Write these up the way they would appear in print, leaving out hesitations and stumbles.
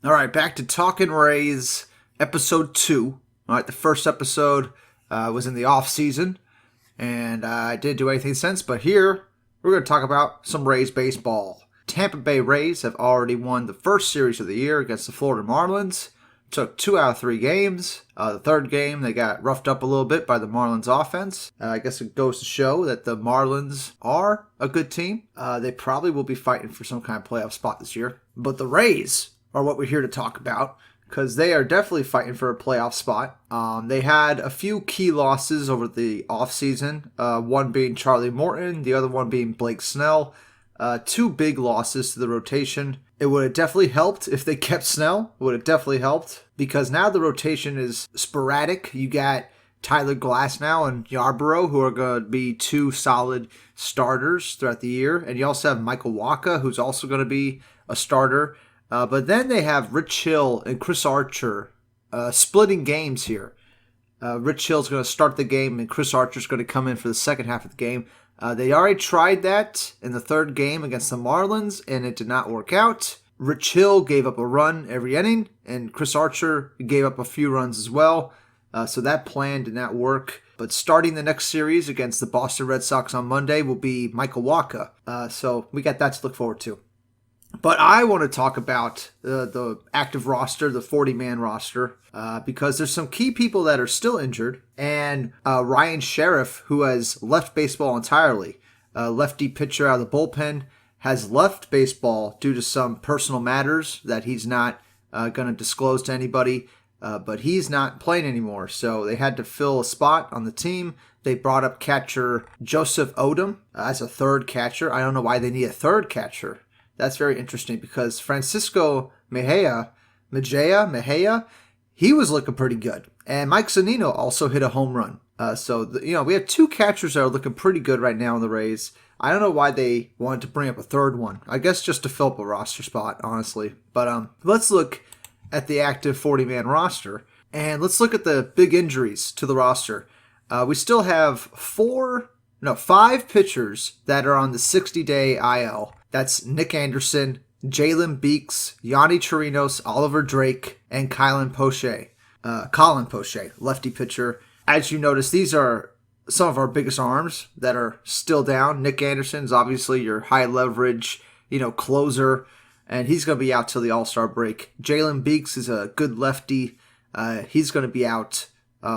All right, back to Talkin Rays, episode 2. All right, the first episode was in the off season, and I didn't do anything since, but here we're going to talk about some Rays baseball. Tampa Bay Rays have already won the first series of the year against the Florida Marlins. Took 2 out of 3 games. The third game, they got roughed up a little bit by the Marlins offense. I guess it goes to show that the Marlins are a good team. They probably will be fighting for some kind of playoff spot this year. But the Rays are what we're here to talk about because they are definitely fighting for a playoff spot. They had a few key losses over the offseason, one being Charlie Morton, the other one being Blake Snell. 2 big losses to the rotation. It would have definitely helped if they kept Snell. It would have definitely helped because now the rotation is sporadic. You got Tyler Glasnow and Yarborough, who are going to be 2 solid starters throughout the year. And you also have Michael Wacha, who's also going to be a starter. But then they have Rich Hill and Chris Archer splitting games here. Rich Hill's going to start the game, and Chris Archer's going to come in for the second half of the game. They already tried that in the third game against the Marlins, and it did not work out. Rich Hill gave up a run every inning, and Chris Archer gave up a few runs as well. So that plan did not work. But starting the next series against the Boston Red Sox on Monday will be Michael Wacha. So we got that to look forward to. But I want to talk about the active roster, the 40-man roster, because there's some key people that are still injured. And Ryan Sheriff, who has left baseball entirely, lefty pitcher out of the bullpen, has left baseball due to some personal matters that he's not going to disclose to anybody. But he's not playing anymore, so they had to fill a spot on the team. They brought up catcher Joseph Odom as a third catcher. I don't know why they need a third catcher. That's very interesting because Francisco Mejia, he was looking pretty good. And Mike Zunino also hit a home run. We have 2 catchers that are looking pretty good right now in the Rays. I don't know why they wanted to bring up a third one. I guess just to fill up a roster spot, honestly. But let's look at the active 40-man roster. And let's look at the big injuries to the roster. We still have 5 pitchers that are on the 60-day IL. That's Nick Anderson, Jalen Beeks, Yanni Chirinos, Oliver Drake, and Colin Poche, lefty pitcher. As you notice, these are some of our biggest arms that are still down. Nick Anderson's obviously your high leverage, closer, and he's going to be out till the All-Star break. Jalen Beeks is a good lefty. He's going to be out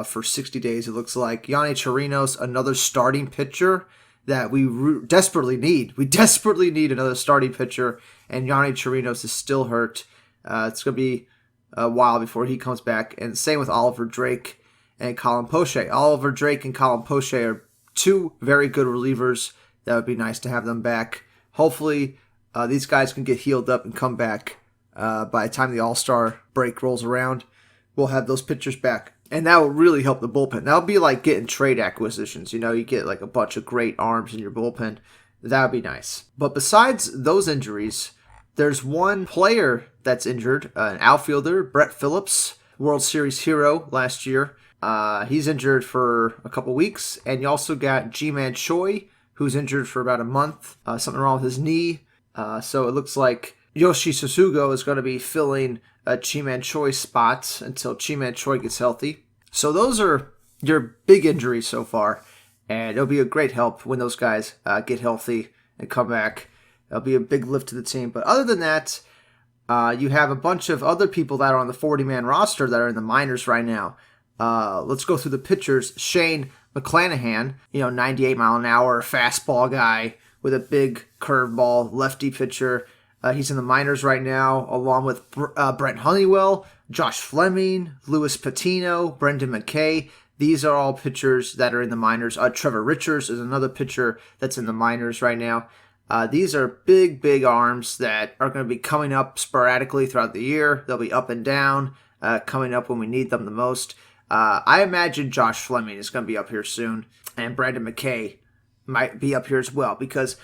for 60 days, it looks like. Yanni Chirinos, another starting pitcher that we desperately need. We desperately need another starting pitcher, and Yanni Chirinos is still hurt. It's going to be a while before he comes back. And same with Oliver Drake and Colin Poche. Oliver Drake and Colin Poche are 2 very good relievers. That would be nice to have them back. Hopefully, these guys can get healed up and come back by the time the All-Star break rolls around. We'll have those pitchers back. And that will really help the bullpen. That'll be like getting trade acquisitions. You get like a bunch of great arms in your bullpen. That would be nice. But besides those injuries, there's one player that's injured, an outfielder, Brett Phillips, World Series hero last year. He's injured for a couple weeks. And you also got Ji-Man Choi, who's injured for about a month. Something wrong with his knee. So it looks like Yoshi Susugo is going to be filling Ji-Man Choi's spots until Ji-Man Choi gets healthy. So those are your big injuries so far, and it'll be a great help when those guys get healthy and come back. It'll be a big lift to the team. But other than that, you have a bunch of other people that are on the 40-man roster that are in the minors right now. Let's go through the pitchers. Shane McClanahan, 98-mile-an-hour fastball guy with a big curveball, lefty pitcher. He's in the minors right now, along with Brent Honeywell, Josh Fleming, Luis Patino, Brendan McKay. These are all pitchers that are in the minors. Trevor Richards is another pitcher that's in the minors right now. These are big, big arms that are going to be coming up sporadically throughout the year. They'll be up and down, coming up when we need them the most. I imagine Josh Fleming is going to be up here soon, and Brendan McKay might be up here as well, because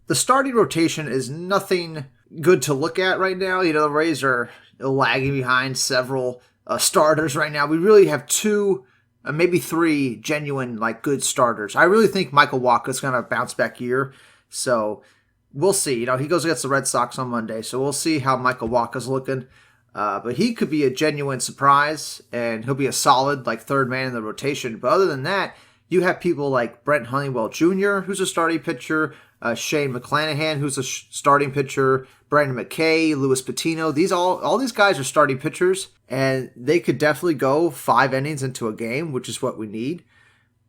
the starting rotation is nothing good to look at right now. The Rays are lagging behind several starters right now. We really have 2, maybe 3 genuine, good starters. I really think Michael Wacha is going to bounce back year. So we'll see. He goes against the Red Sox on Monday. So we'll see how Michael Wacha's looking. But he could be a genuine surprise, and he'll be a solid like third man in the rotation. But other than that, you have people like Brent Honeywell Jr., who's a starting pitcher, Shane McClanahan, who's a starting pitcher, Brandon McKay, Luis Patino. All these guys are starting pitchers, and they could definitely go 5 innings into a game, which is what we need.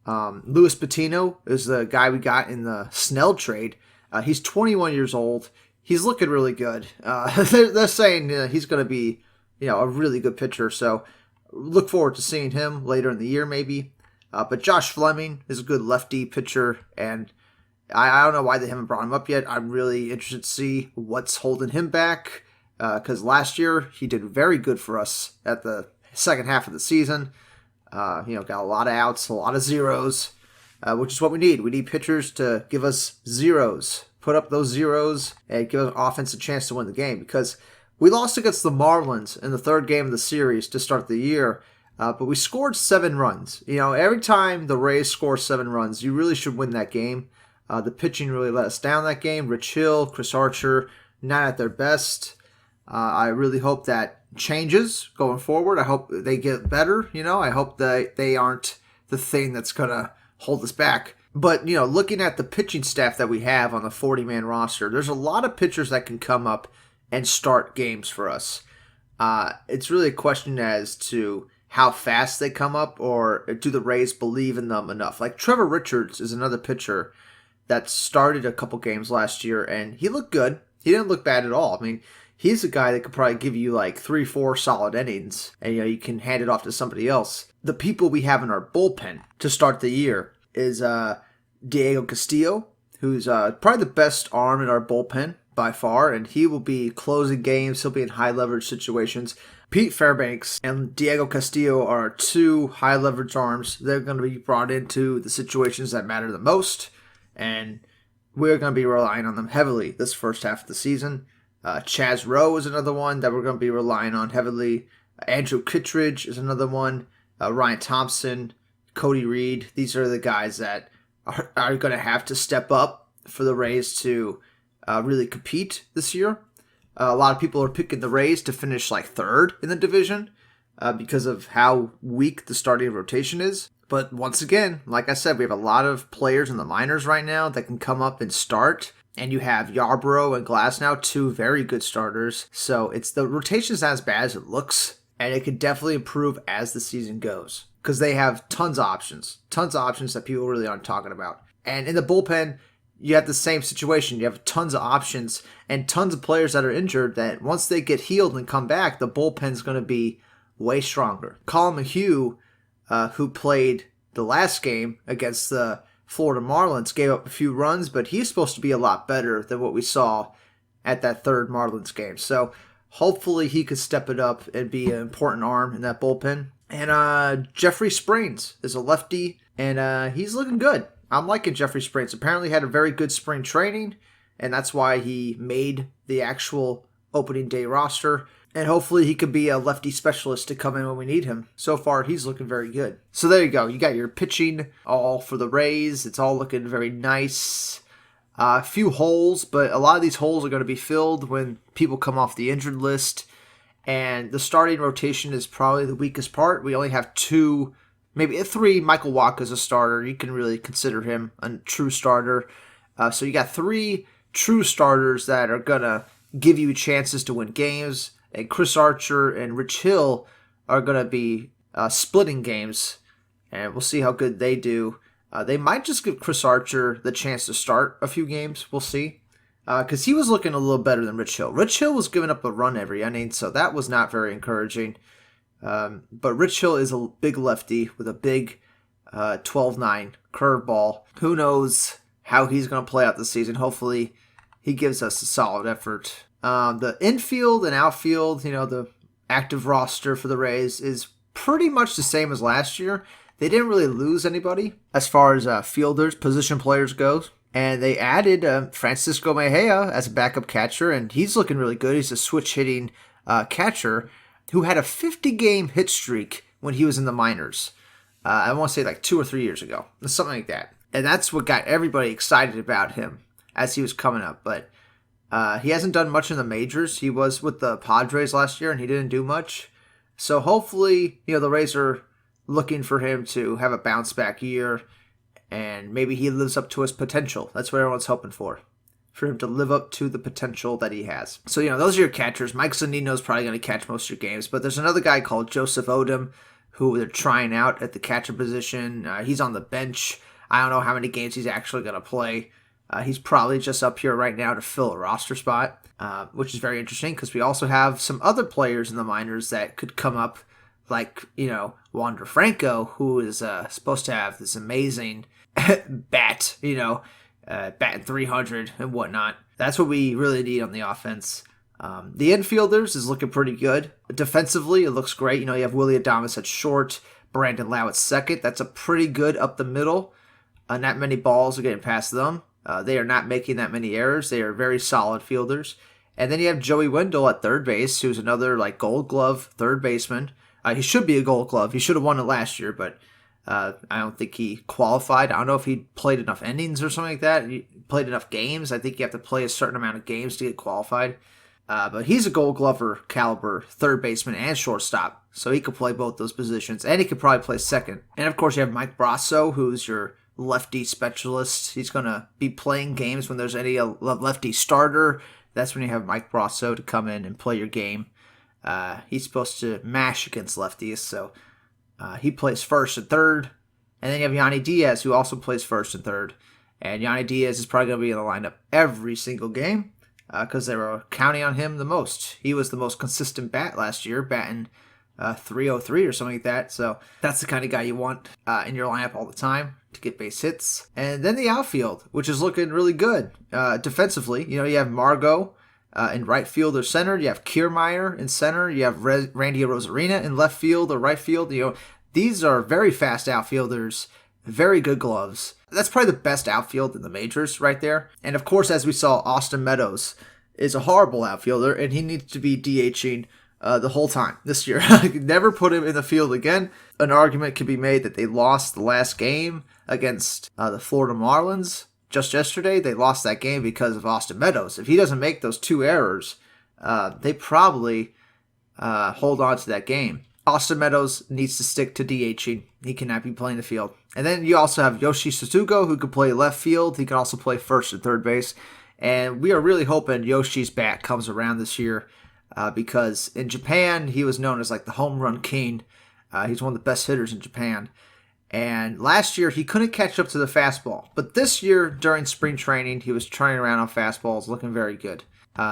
Luis Patino is the guy we got in the Snell trade. He's 21 years old. He's looking really good. They're saying he's going to be, a really good pitcher. So look forward to seeing him later in the year, maybe. But Josh Fleming is a good lefty pitcher, and I don't know why they haven't brought him up yet. I'm really interested to see what's holding him back, because last year he did very good for us at the second half of the season. Got a lot of outs, a lot of zeros, which is what we need. We need pitchers to give us zeros, put up those zeros, and give us offense a chance to win the game, because we lost against the Marlins in the third game of the series to start the year. But we scored 7 runs. Every time the Rays score 7 runs, you really should win that game. The pitching really let us down that game. Rich Hill, Chris Archer, not at their best. I really hope that changes going forward. I hope they get better. I hope that they aren't the thing that's going to hold us back. But, looking at the pitching staff that we have on the 40-man roster, there's a lot of pitchers that can come up and start games for us. It's really a question as to how fast they come up, or do the Rays believe in them enough? Like Trevor Richards is another pitcher that started a couple games last year, and he looked good. He didn't look bad at all. I mean, he's a guy that could probably give you like 3-4 solid innings, and you can hand it off to somebody else. The people we have in our bullpen to start the year is Diego Castillo, who's probably the best arm in our bullpen by far, and he will be closing games. He'll be in high leverage situations. Pete Fairbanks and Diego Castillo are 2 high leverage arms. They're going to be brought into the situations that matter the most, and we're going to be relying on them heavily this first half of the season. Chaz Rowe is another one that we're going to be relying on heavily. Andrew Kittredge is another one. Ryan Thompson, Cody Reed. These are the guys that are going to have to step up for the Rays to really compete this year. A lot of people are picking the Rays to finish like 3rd in the division because of how weak the starting rotation is. But once again, like I said, we have a lot of players in the minors right now that can come up and start. And you have Yarbrough and Glasnow, 2 very good starters. So the rotation's not as bad as it looks. And it could definitely improve as the season goes, because they have tons of options that people really aren't talking about. And in the bullpen, you have the same situation. You have tons of options and tons of players that are injured that once they get healed and come back, the bullpen's going to be way stronger. Colin McHugh, who played the last game against the Florida Marlins, gave up a few runs, but he's supposed to be a lot better than what we saw at that third Marlins game. So hopefully he could step it up and be an important arm in that bullpen. And Jeffrey Springs is a lefty, and he's looking good. I'm liking Jeffrey Springs. Apparently had a very good spring training, and that's why he made the actual opening day roster. And hopefully he could be a lefty specialist to come in when we need him. So far, he's looking very good. So there you go. You got your pitching all for the Rays. It's all looking very nice. A few holes, but a lot of these holes are going to be filled when people come off the injured list. And the starting rotation is probably the weakest part. We only have 2, maybe 3. Michael Wacha's a starter. You can really consider him a true starter. So you got 3 true starters that are going to give you chances to win games. And Chris Archer and Rich Hill are going to be splitting games. And we'll see how good they do. They might just give Chris Archer the chance to start a few games. We'll see. Because he was looking a little better than Rich Hill. Rich Hill was giving up a run every inning, so that was not very encouraging. But Rich Hill is a big lefty with a big 12-9 curveball. Who knows how he's going to play out this season. Hopefully he gives us a solid effort. The infield and outfield, the active roster for the Rays is pretty much the same as last year. They didn't really lose anybody as far as fielders, position players goes. And they added Francisco Mejia as a backup catcher, and he's looking really good. He's a switch-hitting catcher who had a 50-game hit streak when he was in the minors. I want to say like 2 or 3 years ago, something like that. And that's what got everybody excited about him as he was coming up. But He hasn't done much in the majors. He was with the Padres last year, and he didn't do much. So hopefully, the Rays are looking for him to have a bounce back year, and maybe he lives up to his potential. That's what everyone's hoping for him to live up to the potential that he has. So, those are your catchers. Mike Zunino's probably going to catch most of your games, but there's another guy called Joseph Odom who they're trying out at the catcher position. He's on the bench. I don't know how many games he's actually going to play. He's probably just up here right now to fill a roster spot, which is very interesting because we also have some other players in the minors that could come up, like, Wander Franco, who is supposed to have this amazing bat, batting 300 and whatnot. That's what we really need on the offense. The infielders is looking pretty good. Defensively, it looks great. You have Willie Adames at short, Brandon Lau at second. That's a pretty good up the middle. Not many balls are getting past them. They are not making that many errors. They are very solid fielders. And then you have Joey Wendell at third base, who's another Gold Glove third baseman. He should be a Gold Glove. He should have won it last year, but I don't think he qualified. I don't know if he played enough innings or something like that. He played enough games. I think you have to play a certain amount of games to get qualified. But he's a Gold Glover caliber third baseman and shortstop, so he could play both those positions, and he could probably play second. And of course, you have Mike Brasso, who's your lefty specialist. He's going to be playing games when there's any lefty starter. That's when you have Mike Brasso to come in and play your game. He's supposed to mash against lefties, so he plays first and third. And then you have Yanni Diaz, who also plays first and third. And Yanni Diaz is probably going to be in the lineup every single game because they were counting on him the most. He was the most consistent bat last year, batting 303 or something like that. So that's the kind of guy you want in your lineup all the time to get base hits. And then the outfield, which is looking really good. Defensively, you have Margot in right field or center. You have Kiermaier in center. You have Randy Rosarina in left field or right field. These are very fast outfielders, very good gloves. That's probably the best outfield in the majors right there. And of course, as we saw, Austin Meadows is a horrible outfielder, and he needs to be DHing the whole time this year. Never put him in the field again. An argument could be made that they lost the last game against the Florida Marlins just yesterday. They lost that game because of Austin Meadows. If he doesn't make those two errors, they probably hold on to that game. Austin Meadows needs to stick to DHing. He cannot be playing the field. And then you also have Yoshi Suzuki, who could play left field. He can also play first and third base. And we are really hoping Yoshi's bat comes around this year because in Japan, he was known as the home run king. He's one of the best hitters in Japan. And last year, he couldn't catch up to the fastball. But this year, during spring training, he was trying around on fastballs, looking very good.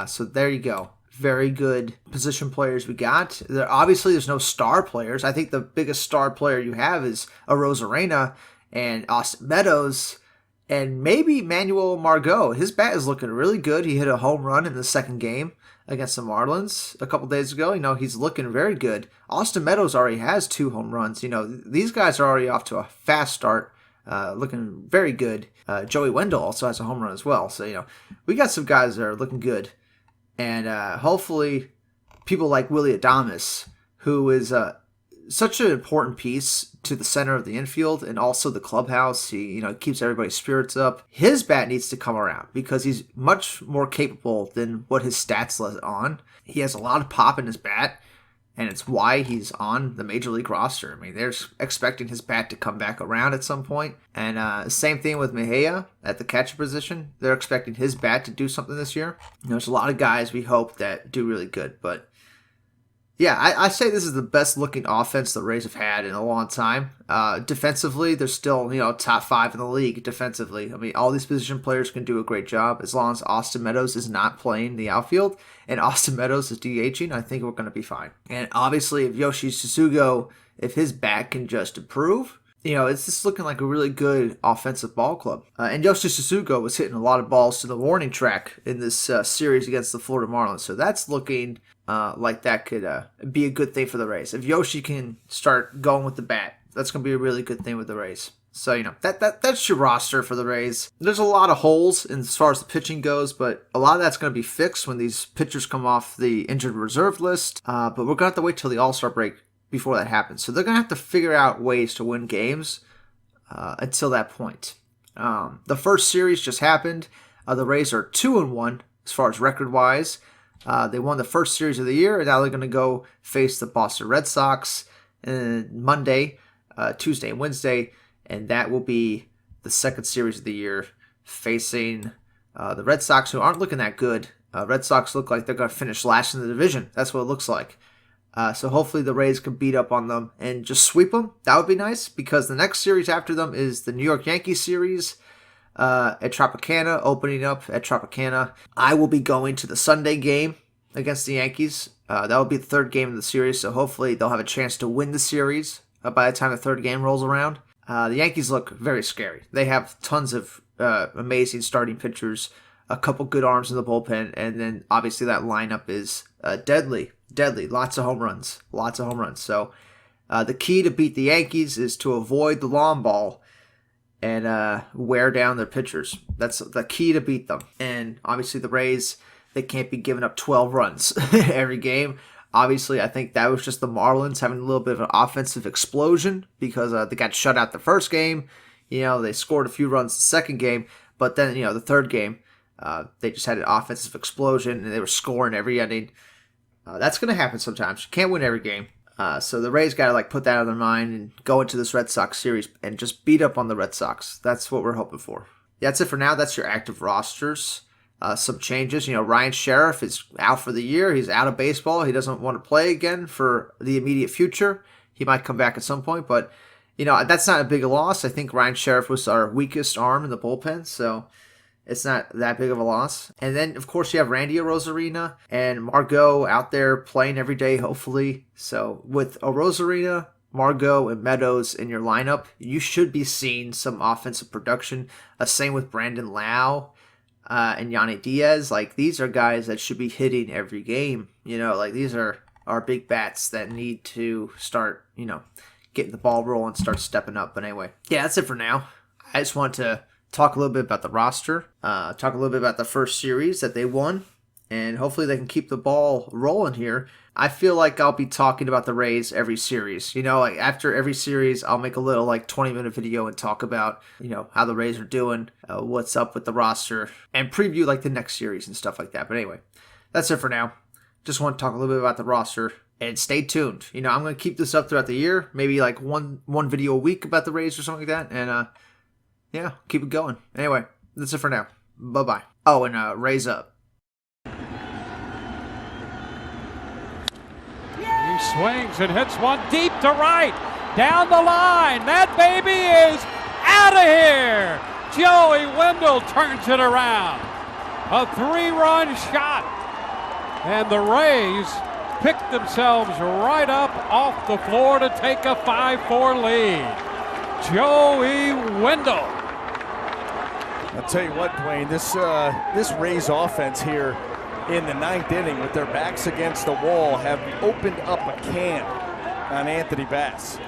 So there you go. Very good position players we got. Obviously, there's no star players. I think the biggest star player you have is a Rosarena and Austin Meadows and maybe Manuel Margot. His bat is looking really good. He hit a home run in the second game against the Marlins a couple days ago. He's looking very good. Austin Meadows already has 2 home runs. These guys are already off to a fast start, looking very good. Joey Wendell also has a home run as well. So, we got some guys that are looking good. And hopefully people like Willie Adames, who is such an important piece to the center of the infield and also the clubhouse. He keeps everybody's spirits up. His bat needs to come around because he's much more capable than what his stats let on. He has a lot of pop in his bat, and it's why he's on the Major League roster. I mean, they're expecting his bat to come back around at some point. And same thing with Mejia at the catcher position. They're expecting his bat to do something this year. There's a lot of guys we hope that do really good. But yeah, I say this is the best looking offense the Rays have had in a long time. Defensively, they're still, top 5 in the league defensively. I mean, all these position players can do a great job as long as Austin Meadows is not playing the outfield and Austin Meadows is DHing. I think we're going to be fine. And obviously, if Yoshi Suzuki, if his bat can just improve, it's just looking like a really good offensive ball club. And Yoshi Suzuki was hitting a lot of balls to the warning track in this series against the Florida Marlins. So that's looking like that could be a good thing for the Rays. If Yoshi can start going with the bat, that's going to be a really good thing with the Rays. So, that's your roster for the Rays. There's a lot of holes as far as the pitching goes, but a lot of that's going to be fixed when these pitchers come off the injured reserve list. But we're going to have to wait till the All-Star break before that happens. So they're going to have to figure out ways to win games until that point. The first series just happened. The Rays are 2-1 as far as record-wise. They won the first series of the year, and now they're going to go face the Boston Red Sox Monday, Tuesday, and Wednesday, and that will be the second series of the year facing the Red Sox, who aren't looking that good. Red Sox look like they're going to finish last in the division. That's what it looks like. So hopefully the Rays can beat up on them and just sweep them. That would be nice, because the next series after them is the New York Yankees series at Tropicana, opening up at Tropicana. I will be going to the Sunday game against the Yankees. That will be the third game of the series, so hopefully they'll have a chance to win the series by the time the third game rolls around. The Yankees look very scary. They have tons of amazing starting pitchers, a couple good arms in the bullpen, and then obviously that lineup is deadly. Lots of home runs. So the key to beat the Yankees is to avoid the long ball and wear down their pitchers. That's the key to beat them. And obviously the Rays, they can't be giving up 12 runs every game. Obviously, I think that was just the Marlins having a little bit of an offensive explosion because they got shut out the first game. They scored a few runs the second game, but then, the third game, they just had an offensive explosion and they were scoring every inning. That's going to happen sometimes. You can't win every game. So the Rays got to put that on their mind and go into this Red Sox series and just beat up on the Red Sox. That's what we're hoping for. That's it for now. That's your active rosters. Some changes. Ryan Sheriff is out for the year. He's out of baseball. He doesn't want to play again for the immediate future. He might come back at some point, but that's not a big loss. I think Ryan Sheriff was our weakest arm in the bullpen, so it's not that big of a loss. And then, of course, you have Randy Arozarena and Margot out there playing every day, hopefully. So with Arozarena, Margot, and Meadows in your lineup, you should be seeing some offensive production. Same with Brandon Lau and Yanni Diaz. These are guys that should be hitting every game. These are our big bats that need to start, getting the ball rolling, start stepping up. But anyway, yeah, that's it for now. I just want to talk a little bit about the roster, talk a little bit about the first series that they won, and hopefully they can keep the ball rolling here. I feel like I'll be talking about the Rays every series. After every series, I'll make a little 20-minute video and talk about, how the Rays are doing, what's up with the roster, and preview the next series and stuff like that. But anyway, that's it for now. Just want to talk a little bit about the roster. And stay tuned. I'm going to keep this up throughout the year. Maybe one video a week about the Rays or something like that. And yeah, keep it going. Anyway, that's it for now. Bye-bye. Oh, and Rays up. He swings and hits one deep to right. Down the line. That baby is out of here. Joey Wendell turns it around. A 3-run shot. And the Rays pick themselves right up off the floor to take a 5-4 lead. Joey Wendell. I'll tell you what, Dwayne, this Rays offense here in the ninth inning with their backs against the wall have opened up a can on Anthony Bass.